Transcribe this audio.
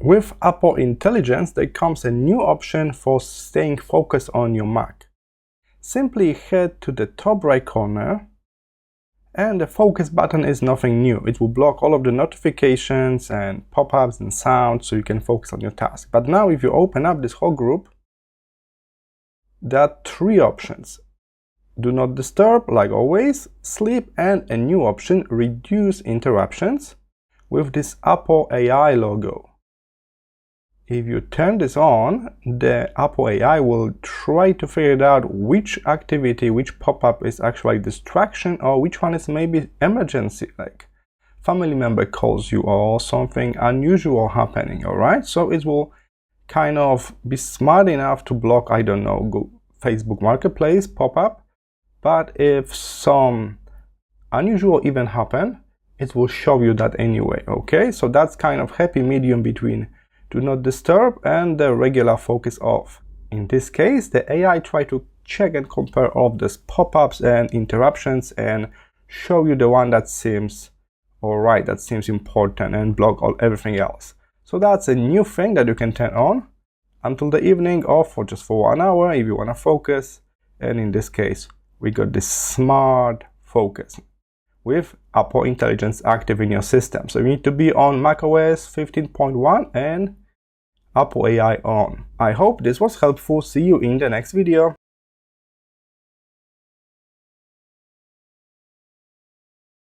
With Apple Intelligence, there comes a new option for staying focused on your Mac. Simply head to the top right corner, and the focus button is nothing new. It will block all of the notifications and pop-ups and sounds so you can focus on your task. But now if you open up this whole group, there are three options. Do not disturb, like always, sleep, and a new option, reduce interruptions, with this Apple AI logo. If you turn this on, the Apple AI will try to figure out which activity, which pop-up is actually distraction, or which one is maybe emergency, like family member calls you or something unusual happening, alright? So it will kind of be smart enough to block, I don't know, go Facebook Marketplace pop-up, but if some unusual event happen, it will show you that anyway, okay? So that's kind of happy medium between do not disturb and the regular focus off. In this case, the AI try to check and compare all of these pop-ups and interruptions and show you the one that seems alright, that seems important, and block everything else. So that's a new thing that you can turn on until the evening or for just for 1 hour if you want to focus. And in this case, we got this smart focus with Apple Intelligence active in your system. So you need to be on macOS 15.1 and Apple AI on. I hope this was helpful. See you in the next video.